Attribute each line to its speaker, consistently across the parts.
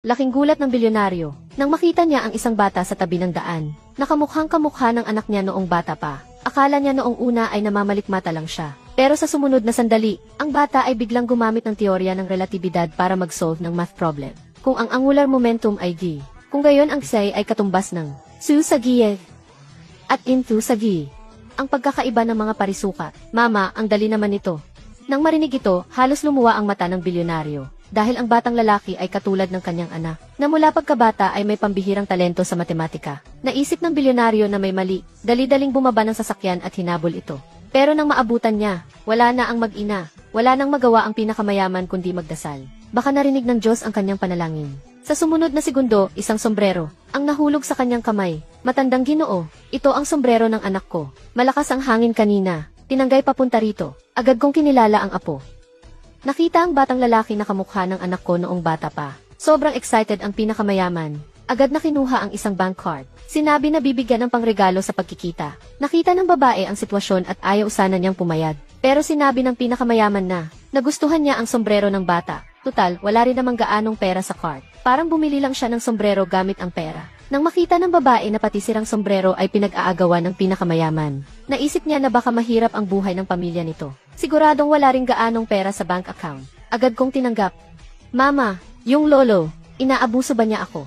Speaker 1: Laking gulat ng bilyonaryo nang makita niya ang isang bata sa tabi ng daan. Nakamukhang kamukha ng anak niya noong bata pa. Akala niya noong una ay namamalikmata lang siya. Pero sa sumunod na sandali, ang bata ay biglang gumamit ng teorya ng relatibidad para mag-solve ng math problem. Kung ang angular momentum ay g, kung gayon ang psi ay katumbas ng su sa g at into sa g. Ang pagkakaiba ng mga parisukat. Mama, ang dali naman ito. Nang marinig ito, halos lumuwa ang mata ng bilyonaryo. Dahil ang batang lalaki ay katulad ng kanyang anak, na mula pagkabata ay may pambihirang talento sa matematika. Naisip ng bilyonaryo na may mali, dali-daling bumaba ng sasakyan at hinabol ito. Pero nang maabutan niya, wala na ang mag-ina, wala nang magawa ang pinakamayaman kundi magdasal. Baka narinig ng Diyos ang kanyang panalangin. Sa sumunod na segundo, isang sombrero, ang nahulog sa kanyang kamay. Matandang Ginoo, ito ang sombrero ng anak ko. Malakas ang hangin kanina, tinanggay papunta rito. Agad kong kinilala ang apo. Nakita ang batang lalaki na kamukha ng anak ko noong bata pa. Sobrang excited ang pinakamayaman. Agad na kinuha ang isang bank card. Sinabi na bibigyan ng pangregalo sa pagkikita. Nakita ng babae ang sitwasyon at ayaw sana niyang pumayag. Pero sinabi ng pinakamayaman na nagustuhan niya ang sombrero ng bata. Tutal, wala rin namang gaanong pera sa card. Parang bumili lang siya ng sombrero gamit ang pera. Nang makita ng babae na pati sirang sombrero ay pinag-aagawan ng pinakamayaman, naisip niya na baka mahirap ang buhay ng pamilya nito. Siguradong wala ring gaanong pera sa bank account. Agad kong tinanggap. Mama, yung lolo, inaabuso ba niya ako?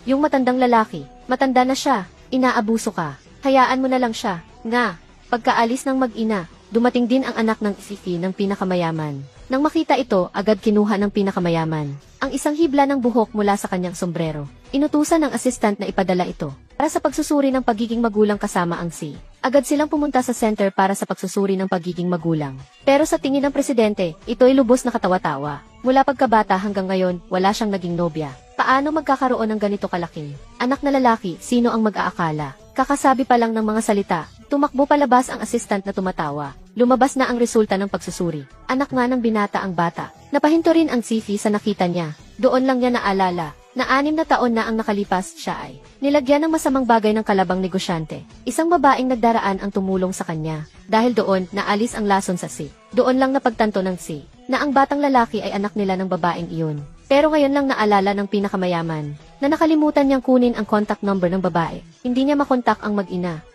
Speaker 1: Yung matandang lalaki, matanda na siya, inaabuso ka. Hayaan mo na lang siya. Nga, pagkaalis ng mag-ina, dumating din ang anak ng Fifi ng pinakamayaman. Nang makita ito, agad kinuha ng pinakamayaman ang isang hibla ng buhok mula sa kanyang sombrero. Inutusan ng assistant na ipadala ito para sa pagsusuri ng pagiging magulang kasama ang si. Agad silang pumunta sa center para sa pagsusuri ng pagiging magulang. Pero sa tingin ng presidente, ito ay lubos na katawa-tawa. Mula pagkabata hanggang ngayon, wala siyang naging nobya. Paano magkakaroon ng ganito kalaking anak na lalaki? Sino ang mag-aakala? Kakasabi pa lang ng mga salita, tumakbo palabas ang assistant na tumatawa. Lumabas na ang resulta ng pagsusuri. Anak nga ng binata ang bata. Napahinto rin ang Fifi sa nakita niya. Doon lang niya naalala na 6 na taon na ang nakalipas siya ay nilagyan ng masamang bagay ng kalabang negosyante. Isang babaeng nagdaraan ang tumulong sa kanya. Dahil doon, naalis ang lason sa si. Doon lang napagtanto ng si na ang batang lalaki ay anak nila ng babaeng iyon. Pero ngayon lang naalala ng pinakamayaman na nakalimutan niyang kunin ang contact number ng babae. Hindi niya makontak ang mag-ina.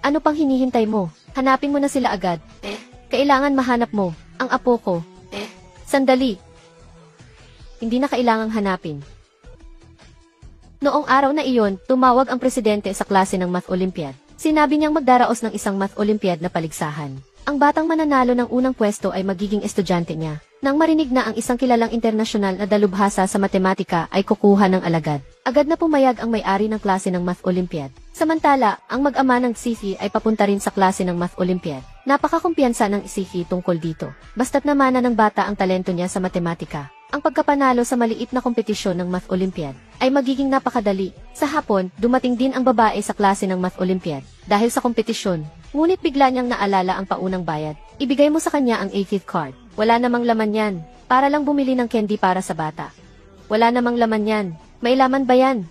Speaker 1: Ano pang hinihintay mo? Hanapin mo na sila agad. Kailangan mahanap mo ang apo ko. Sandali. Hindi na kailangang hanapin. Noong araw na iyon, tumawag ang presidente sa klase ng Math Olympiad. Sinabi niyang magdaraos ng isang Math Olympiad na paligsahan. Ang batang mananalo ng unang pwesto ay magiging estudyante niya. Nang marinig na ang isang kilalang internasyonal na dalubhasa sa matematika ay kukuha ng alagad, agad na pumayag ang may-ari ng klase ng Math Olympiad. Samantala, ang mag-ama ng Fifi ay papunta rin sa klase ng Math Olympiad. Napakakumpiyansa ng Fifi tungkol dito. Basta't namana ng bata ang talento niya sa matematika. Ang pagkapanalo sa maliit na kompetisyon ng Math Olympiad ay magiging napakadali. Sa hapon, dumating din ang babae sa klase ng Math Olympiad dahil sa kompetisyon. Ngunit bigla niyang naalala ang paunang bayad. Ibigay mo sa kanya ang 80th card. Wala namang laman yan. Para lang bumili ng candy para sa bata. Wala namang laman yan. May laman ba yan?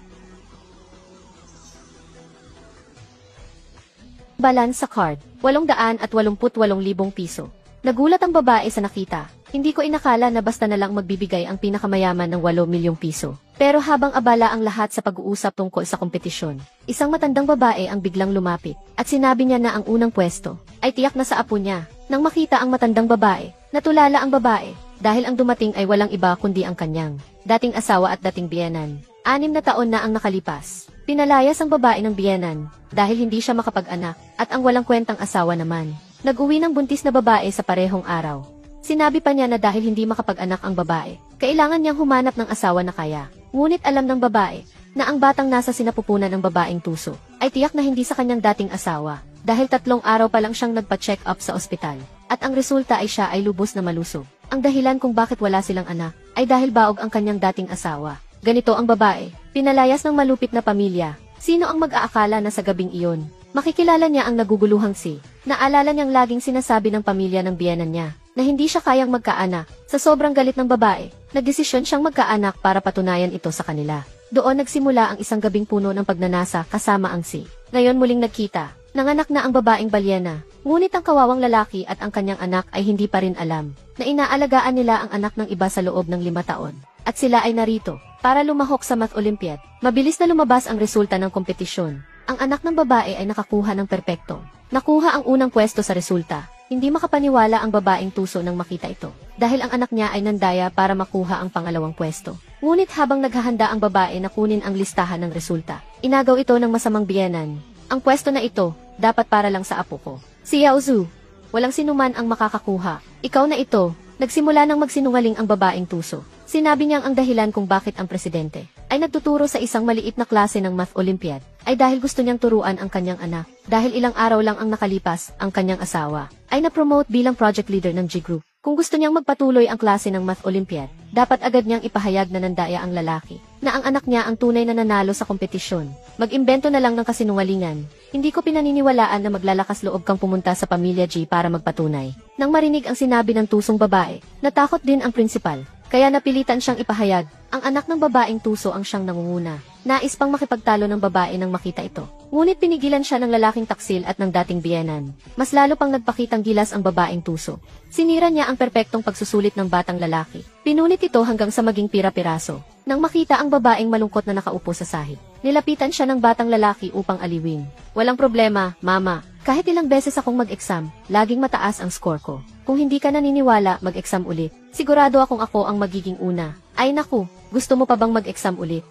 Speaker 1: Balance sa card, 888,000 piso. Nagulat ang babae sa nakita. Hindi ko inakala na basta na lang magbibigay ang pinakamayaman ng 8 milyong piso. Pero habang abala ang lahat sa pag-uusap tungkol sa kompetisyon, isang matandang babae ang biglang lumapit at sinabi niya na ang unang pwesto ay tiyak na sa apo niya. Nang makita ang matandang babae, natulala ang babae dahil ang dumating ay walang iba kundi ang kanyang dating asawa at dating biyenan. 6 na taon na ang nakalipas. Pinalayas ang babae ng biyenan dahil hindi siya makapag-anak at ang walang kwentang asawa naman. Nag-uwi ng buntis na babae sa parehong araw. Sinabi pa niya na dahil hindi makapag-anak ang babae, kailangan niyang humanap ng asawa na kaya. Ngunit alam ng babae na ang batang nasa sinapupunan ng babaeng tuso ay tiyak na hindi sa kanyang dating asawa dahil 3 araw pa lang siyang nagpa-check up sa ospital at ang resulta ay siya ay lubos na malusog. Ang dahilan kung bakit wala silang anak ay dahil baog ang kanyang dating asawa. Ganito ang babae, pinalayas ng malupit na pamilya. Sino ang mag-aakala na sa gabing iyon makikilala niya ang naguguluhang si. Naalala niyang laging sinasabi ng pamilya ng biyenan niya na hindi siya kayang magkaanak. Sa sobrang galit ng babae, nagdesisyon siyang magkaanak para patunayan ito sa kanila. Doon nagsimula ang isang gabing puno ng pagnanasa kasama ang si. Ngayon muling nagkita, nanganak na ang babaeng balyena. Ngunit ang kawawang lalaki at ang kanyang anak ay hindi pa rin alam na inaalagaan nila ang anak ng iba sa loob ng 5 taon. At sila ay narito para lumahok sa Math Olympiad. Mabilis na lumabas ang resulta ng kompetisyon. Ang anak ng babae ay nakakuha ng perpekto. Nakuha ang unang pwesto sa resulta. Hindi makapaniwala ang babaeng tuso nang makita ito. Dahil ang anak niya ay nandaya para makuha ang pangalawang pwesto. Ngunit habang naghahanda ang babae na kunin ang listahan ng resulta, inagaw ito ng masamang biyenan. Ang pwesto na ito, dapat para lang sa apo ko. Si Yao Zhu. Walang sinuman ang makakakuha. Ikaw na ito. Nagsimula nang magsinungaling ang babaeng tuso. Sinabi niyang ang dahilan kung bakit ang presidente ay nagtuturo sa isang maliit na klase ng Math Olympiad ay dahil gusto niyang turuan ang kanyang anak. Dahil ilang araw lang ang nakalipas, ang kanyang asawa ay na-promote bilang project leader ng G Group. Kung gusto niyang magpatuloy ang klase ng Math Olympiad, dapat agad niyang ipahayag na nandaya ang lalaki, na ang anak niya ang tunay na nanalo sa kompetisyon. Mag-imbento na lang ng kasinungalingan. Hindi ko pinaniniwalaan na maglalakas loob kang pumunta sa pamilya G para magpatunay. Nang marinig ang sinabi ng tusong babae, natakot din ang prinsipal. Kaya napilitan siyang ipahayag, ang anak ng babaeng tuso ang siyang nangunguna. Nais pang makipagtalo ng babae nang makita ito. Ngunit pinigilan siya ng lalaking taksil at ng dating biyenan. Mas lalo pang nagpakitang gilas ang babaeng tuso. Sinira niya ang perpektong pagsusulit ng batang lalaki. Pinunit ito hanggang sa maging pira-piraso. Nang makita ang babaeng malungkot na nakaupo sa sahig, nilapitan siya ng batang lalaki upang aliwin. Walang problema, mama. Kahit ilang beses akong mag-exam, laging mataas ang score ko. Kung hindi ka naniniwala, mag-exam ulit. Sigurado akong ako ang magiging una. Ay naku, gusto mo pa bang mag-exam ulit?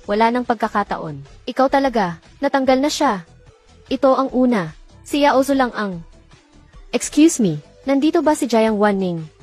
Speaker 1: Wala nang pagkakataon. Ikaw talaga, natanggal na siya. Ito ang una. Si Yao Zhu lang ang... Excuse me, nandito ba si Jiang Wanning?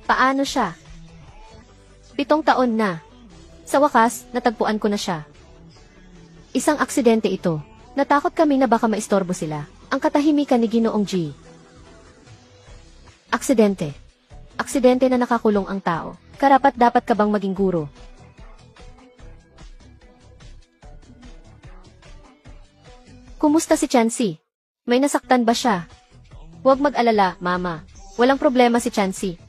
Speaker 1: Paano siya? 7 taon na. Sa wakas, natagpuan ko na siya. Isang aksidente ito. Natakot kami na baka maistorbo sila. Ang katahimikan ni Ginoong G. Aksidente. Aksidente na nakakulong ang tao. Karapat-dapat ka bang maging guro? Kumusta si Chansey? May nasaktan ba siya? Huwag mag-alala, mama. Walang problema si Chansey.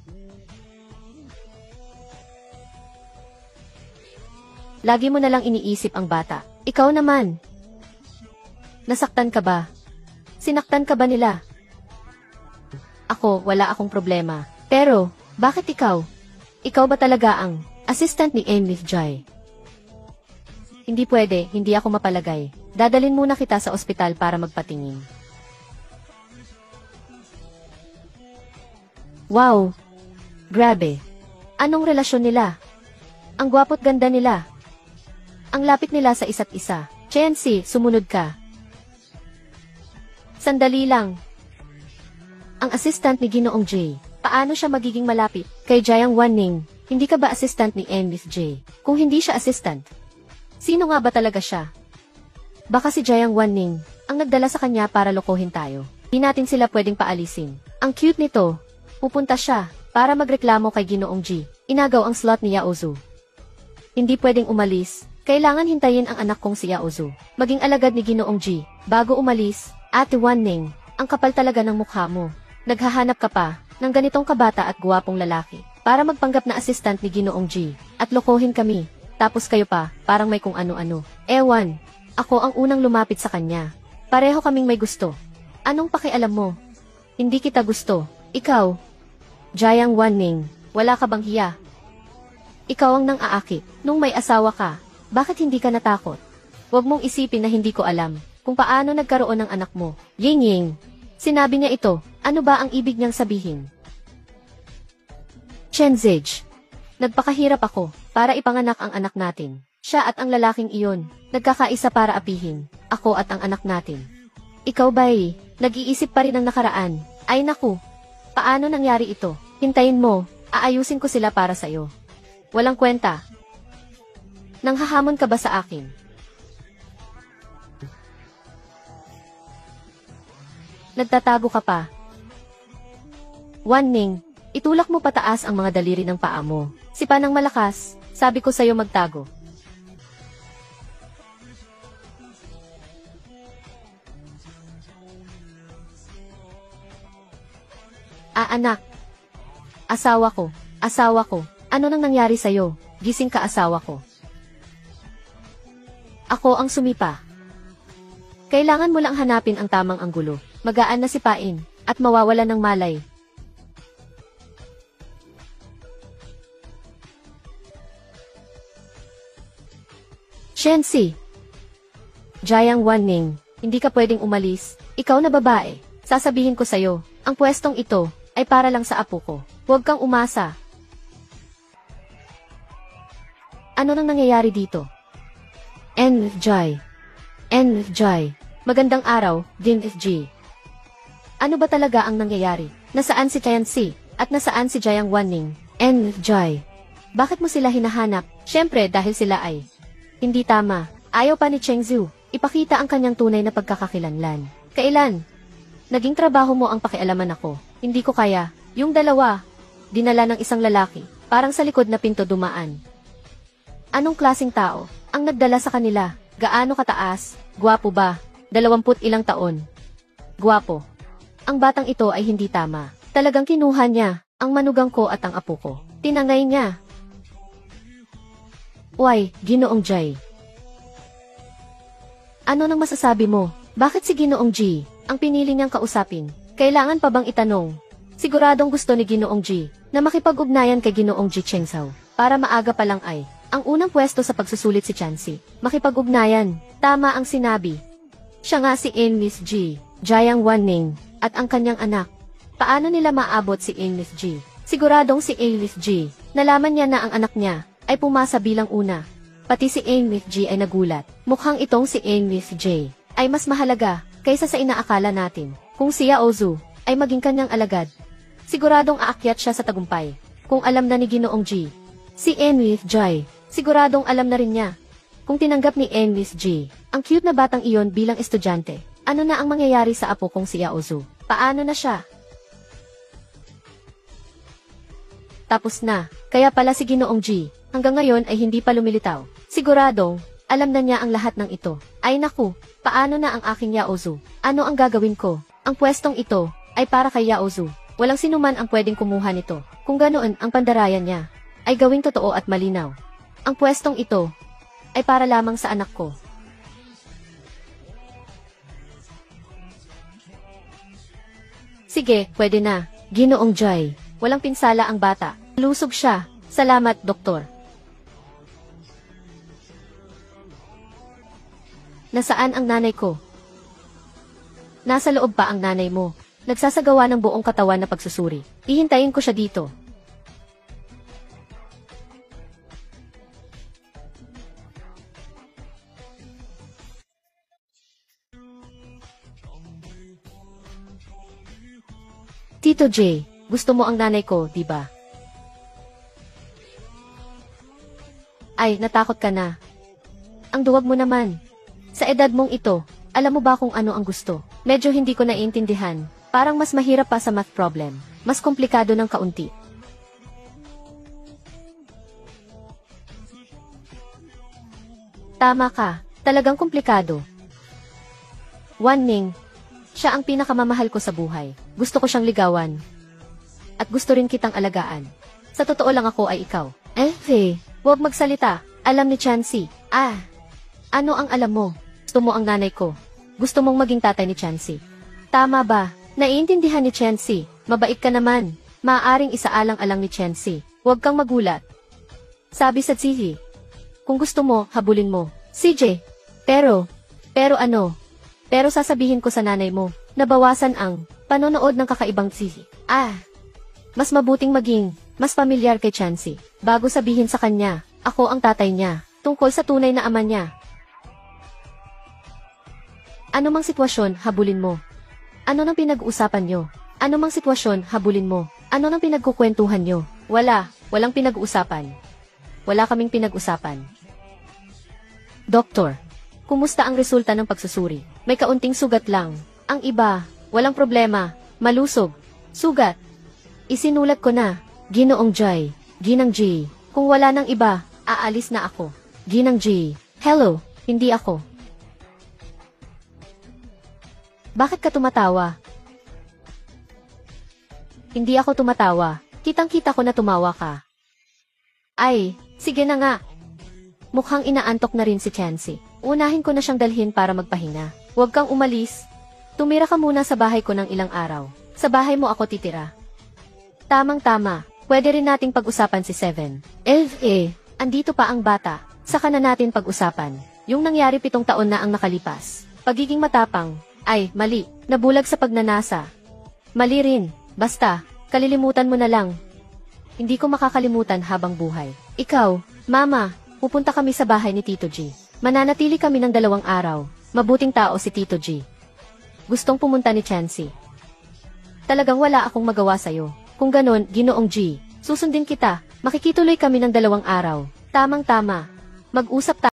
Speaker 1: Lagi mo na lang iniisip ang bata. Ikaw naman. Nasaktan ka ba? Sinaktan ka ba nila? Ako, wala akong problema. Pero, bakit ikaw? Ikaw ba talaga ang assistant ni Enlith Jai? Hindi pwede, hindi ako mapalagay. Dadalin muna kita sa ospital para magpatingin. Wow! Grabe! Anong relasyon nila? Ang gwapo't ganda nila. Ang lapit nila sa isa't isa. Chansey, sumunod ka. Sandali lang. Ang assistant ni Ginoong J. Paano siya magiging malapit kay Jiang Wanning? Hindi ka ba assistant ni Enlith J? Kung hindi siya assistant, sino nga ba talaga siya? Baka si Jiang Wanning ang nagdala sa kanya para lokohin tayo. Di natin sila pwedeng paalisin. Ang cute nito. Pupunta siya para magreklamo kay Ginoong G. Inagaw ang slot ni Yao Zhu. Hindi pwedeng umalis. Kailangan hintayin ang anak kong si Yao Zhu maging alagad ni Ginoong G. Bago umalis, Ate Wanning, ang kapal talaga ng mukha mo. Naghahanap ka pa ng ganitong kabata at guwapong lalaki para magpanggap na assistant ni Ginoong G. At lokohin kami. Tapos kayo pa, parang may kung ano-ano. Ewan, ako ang unang lumapit sa kanya. Pareho kaming may gusto. Anong pakialam mo? Hindi kita gusto. Ikaw, Jiang Wanning, wala ka bang hiya? Ikaw ang nang-aakit nung may asawa ka. Bakit hindi ka natakot? Huwag mong isipin na hindi ko alam kung paano nagkaroon ng anak mo. Ying-ying. Sinabi niya ito. Ano ba ang ibig niyang sabihin? Chenzij. Nagpakahirap ako para ipanganak ang anak natin. Siya at ang lalaking iyon, nagkakaisa para apihin. Ako at ang anak natin. Ikaw ba'y nag-iisip pa rin ng nakaraan? Ay naku. Paano nangyari ito? Hintayin mo. Aayusin ko sila para sa'yo. Walang kwenta. Nanghahamon ka ba sa akin? Nagtatago ka pa. Wanning, itulak mo pataas ang mga daliri ng paa mo. Sipa ng malakas. Sabi ko sa'yo magtago. Anak. Asawa ko. Asawa ko. Ano nang nangyari sa'yo? Gising ka asawa ko. Ako ang sumipa. Kailangan mo lang hanapin ang tamang anggulo. Magaan na sipain, at mawawala ng malay. Shensi. Jiang Wanning, hindi ka pwedeng umalis. Ikaw na babae. Sasabihin ko sa'yo, ang pwestong ito ay para lang sa apo ko. Huwag kang umasa. Ano nang nangyayari dito? NFJ. Magandang araw, DinFG. Ano ba talaga ang nangyayari? Nasaan si Tianxi? At nasaan si Jiang Wanning? NFJ. Bakit mo sila hinahanap? Siyempre dahil sila ay hindi tama. Ayaw pa ni Cheng Zhu ipakita ang kanyang tunay na pagkakakilanlan. Kailan? Naging trabaho mo ang pakialaman ako. Hindi ko kaya. Yung dalawa, dinala ng isang lalaki, parang sa likod na pinto dumaan. Anong klaseng tao ang nagdala sa kanila? Gaano kataas? Gwapo ba? 20 ilang taon. Gwapo. Ang batang ito ay hindi tama. Talagang kinuha niya ang manugang ko at ang apo ko. Tinangay niya. Why, Ginoong Jai? Ano nang masasabi mo? Bakit si Ginoong Ji ang pinili niyang kausapin? Kailangan pa bang itanong? Siguradong gusto ni Ginoong Ji na makipag-ugnayan kay Ginoong Ji Chengsao para maaga pa lang ay ang unang pwesto sa pagsusulit si Tianxi. Makipag-ugnayan. Tama ang sinabi. Siya nga si Miss Ji, Jiang Wanning, at ang kanyang anak. Paano nila maabot si Miss Ji? Siguradong si Miss Ji, nalaman niya na ang anak niya ay pumasa bilang una. Pati si Miss Ji ay nagulat. Mukhang itong si Miss J ay mas mahalaga kaysa sa inaakala natin. Kung si Yao Zhu ay maging kanyang alagad, siguradong aakyat siya sa tagumpay. Kung alam na ni Ginoong Ji, si Miss J, siguradong alam na rin niya. Kung tinanggap ni Miss J ang cute na batang iyon bilang estudyante, ano na ang mangyayari sa apo kong si Yao Zhu? Paano na siya? Tapos na, kaya pala si Ginoong Ji hanggang ngayon ay hindi pa lumilitaw. Siguradong alam na niya ang lahat ng ito. Ay naku, paano na ang aking Yao Zhu? Ano ang gagawin ko? Ang pwestong ito ay para kay Yao Zhu. Walang sinuman ang pwedeng kumuha nito. Kung ganoon ang pandarayan niya, ay gawing totoo at malinaw. Ang pwestong ito ay para lamang sa anak ko. Sige, pwede na. Ginoong Jai, walang pinsala ang bata. Lusog siya. Salamat, doktor. Nasaan ang nanay ko? Nasa loob pa ang nanay mo. Nagsasagawa ng buong katawan na pagsusuri. Ihintayin ko siya dito. Tito J, gusto mo ang nanay ko, di ba? Ay, natakot ka na. Ang duwag mo naman. Sa edad mong ito, alam mo ba kung ano ang gusto? Medyo hindi ko naiintindihan. Parang mas mahirap pa sa math problem. Mas komplikado ng kaunti. Tama ka. Talagang komplikado. Wanning, siya ang pinakamamahal ko sa buhay. Gusto ko siyang ligawan. At gusto rin kitang alagaan. Sa totoo lang ako ay ikaw. Huwag magsalita. Alam ni Tianxi. Ano ang alam mo? Gusto mo ang nanay ko. Gusto mong maging tatay ni Tianxi. Tama ba? Naiintindihan ni Tianxi. Mabait ka naman. Maaaring isaalang-alang ni Tianxi. Huwag kang magulat. Sabi sa Zihi. Kung gusto mo, habulin mo. CJ. Pero ano? Pero sasabihin ko sa nanay mo, nabawasan ang panonood ng kakaibang Zihi. Mas mabuting maging mas pamilyar kay Tianxi. Bago sabihin sa kanya, ako ang tatay niya, tungkol sa tunay na ama niya. Ano mang sitwasyon, habulin mo. Ano nang pinag-uusapan nyo? Ano mang sitwasyon, habulin mo. Ano nang pinagkukwentuhan nyo? Walang pinag-uusapan. Wala kaming pinag-usapan. Doktor, kumusta ang resulta ng pagsusuri? May kaunting sugat lang. Ang iba, walang problema. Malusog. Sugat. Isinulat ko na. Ginoong Jai, Ginang Ji. Kung wala nang iba, Aalis na ako. Ginang G. Hello, hindi ako. Bakit ka tumatawa? Hindi ako tumatawa. Kitang-kita ko na tumawa ka. Ay, sige na nga. Mukhang inaantok na rin si Chansey. Unahin ko na siyang dalhin para magpahinga. Huwag kang umalis. Tumira ka muna sa bahay ko ng ilang araw. Sa bahay mo ako titira. Tamang-tama. Pwede rin nating pag-usapan si Seven. Andito pa ang bata. Saka na natin pag-usapan. Yung nangyari 7 taon na ang nakalipas. Pagiging matapang. Ay, mali. Nabulag sa pagnanasa. Mali rin. Basta, kalilimutan mo na lang. Hindi ko makakalimutan habang buhay. Ikaw, Mama, pupunta kami sa bahay ni Tito G. Mananatili kami ng 2 araw. Mabuting tao si Tito G. Gustong pumunta ni Chansey. Talagang wala akong magawa sa'yo. Kung ganon, Ginoong G, susundin kita. Makikituloy kami ng 2 araw. Tamang-tama. Mag-usap tayo.